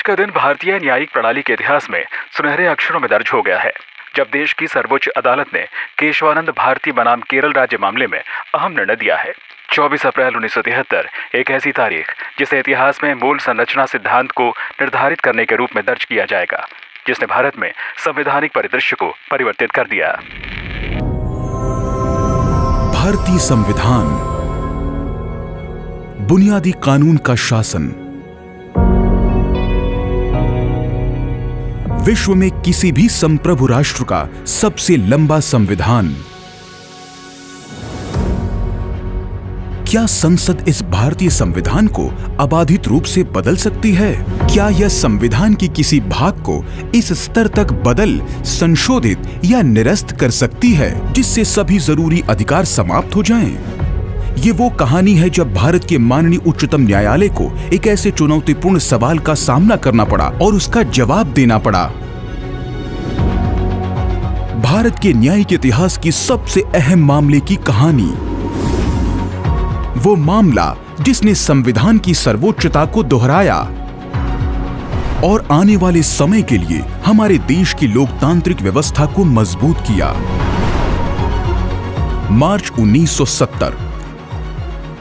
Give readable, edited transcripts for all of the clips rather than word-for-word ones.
का दिन भारतीय न्यायिक प्रणाली के इतिहास में सुनहरे अक्षरों में दर्ज हो गया है, जब देश की सर्वोच्च अदालत ने केशवानंद भारती बनाम केरल राज्य मामले में अहम निर्णय दिया है। 24 अप्रैल 1973 एक ऐसी तारीख जिसे इतिहास में मूल संरचना सिद्धांत को निर्धारित करने के रूप में दर्ज किया जाएगा, जिसने भारत में संवैधानिक परिदृश्य को परिवर्तित कर दिया। भारतीय संविधान बुनियादी कानून का शासन, विश्व में किसी भी संप्रभु राष्ट्र का सबसे लंबा संविधान। क्या संसद इस भारतीय संविधान को अबाधित रूप से बदल सकती है? क्या यह संविधान की किसी भाग को इस स्तर तक बदल, संशोधित या निरस्त कर सकती है जिससे सभी जरूरी अधिकार समाप्त हो जाएं? ये वो कहानी है जब भारत के माननीय उच्चतम न्यायालय को एक ऐसे चुनौतीपूर्ण सवाल का सामना करना पड़ा और उसका जवाब देना पड़ा। भारत के न्यायिक इतिहास की सबसे अहम मामले की कहानी, वो मामला जिसने संविधान की सर्वोच्चता को दोहराया और आने वाले समय के लिए हमारे देश की लोकतांत्रिक व्यवस्था को मजबूत किया। मार्च 1970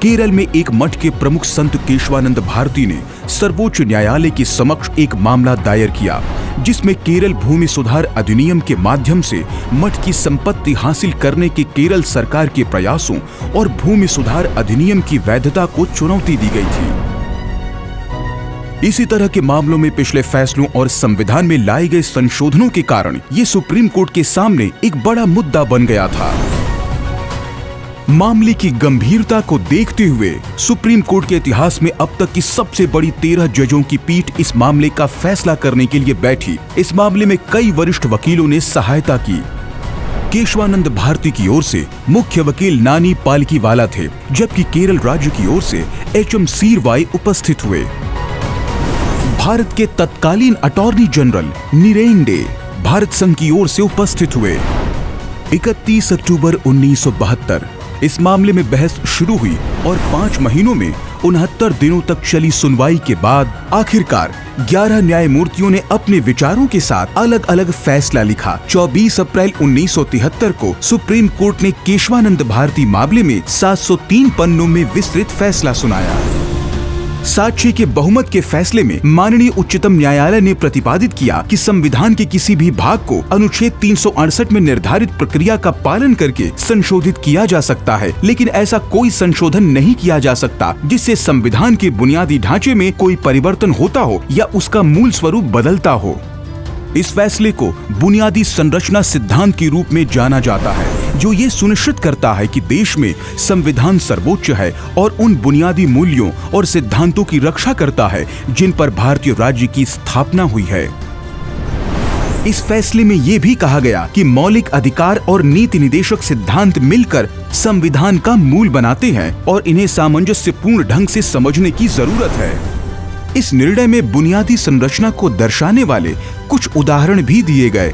केरल में एक मठ के प्रमुख संत केशवानंद भारती ने सर्वोच्च न्यायालय के समक्ष एक मामला दायर किया, जिसमें केरल भूमि सुधार अधिनियम के माध्यम से मठ की संपत्ति हासिल करने के केरल सरकार के प्रयासों और भूमि सुधार अधिनियम की वैधता को चुनौती दी गई थी। इसी तरह के मामलों में पिछले फैसलों और संविधान में लाए गए संशोधनों के कारण ये सुप्रीम कोर्ट के सामने एक बड़ा मुद्दा बन गया था। मामले की गंभीरता को देखते हुए सुप्रीम कोर्ट के इतिहास में अब तक की सबसे बड़ी 13 जजों की पीठ इस मामले का फैसला करने के लिए बैठी। इस मामले में कई वरिष्ठ वकीलों ने सहायता की। केशवानंद भारती की ओर से मुख्य वकील नानी पालकीवाला थे, जबकि केरल राज्य की ओर से HM सीरवाई उपस्थित हुए। भारत के तत्कालीन अटॉर्नी जनरल निरेंडे भारत संघ की ओर से उपस्थित हुए। 31 अक्टूबर 1972 इस मामले में बहस शुरू हुई और 5 महीनों में 69 दिनों तक चली सुनवाई के बाद आखिरकार 11 न्यायमूर्तियों ने अपने विचारों के साथ अलग अलग फैसला लिखा। 24 अप्रैल 1973 को सुप्रीम कोर्ट ने केशवानंद भारती मामले में 703 पन्नों में विस्तृत फैसला सुनाया। साक्ष्य के बहुमत के फैसले में माननीय उच्चतम न्यायालय ने प्रतिपादित किया कि संविधान के किसी भी भाग को अनुच्छेद 368 में निर्धारित प्रक्रिया का पालन करके संशोधित किया जा सकता है, लेकिन ऐसा कोई संशोधन नहीं किया जा सकता जिससे संविधान के बुनियादी ढांचे में कोई परिवर्तन होता हो या उसका मूल स्वरूप बदलता हो। इस फैसले को बुनियादी संरचना सिद्धांत के रूप में जाना जाता है, जो ये सुनिश्चित करता है कि देश में संविधान सर्वोच्च है और उन बुनियादी मूल्यों और सिद्धांतों की रक्षा करता है जिन पर भारतीय राज्य की स्थापना हुई है। इस फैसले में ये भी कहा गया कि मौलिक अधिकार और नीति निदेशक सिद्धांत मिलकर संविधान का मूल बनाते हैं और इन्हें सामंजस्यपूर्ण ढंग से समझने की जरूरत है। इस निर्णय में बुनियादी संरचना को दर्शाने वाले कुछ उदाहरण भी दिए गए,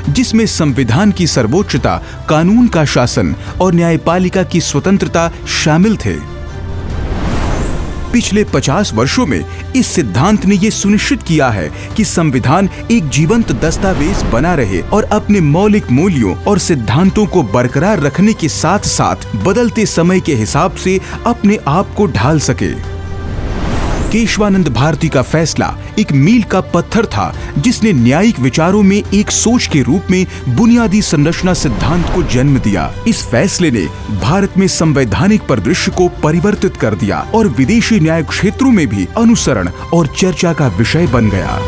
जिसमें संविधान की सर्वोच्चता, कानून का शासन और न्यायपालिका की स्वतंत्रता शामिल थे। पिछले 50 वर्षों में इस सिद्धांत ने यह सुनिश्चित किया है कि संविधान एक जीवंत दस्तावेज बना रहे और अपने मौलिक मूल्यों और सिद्धांतों को बरकरार रखने के साथ साथ बदलते समय के हिसाब से अपने आप को ढाल सके। केशवानंद भारती का फैसला एक मील का पत्थर था, जिसने न्यायिक विचारों में एक सोच के रूप में बुनियादी संरचना सिद्धांत को जन्म दिया। इस फैसले ने भारत में संवैधानिक परिदृश्य को परिवर्तित कर दिया और विदेशी न्याय क्षेत्रों में भी अनुसरण और चर्चा का विषय बन गया।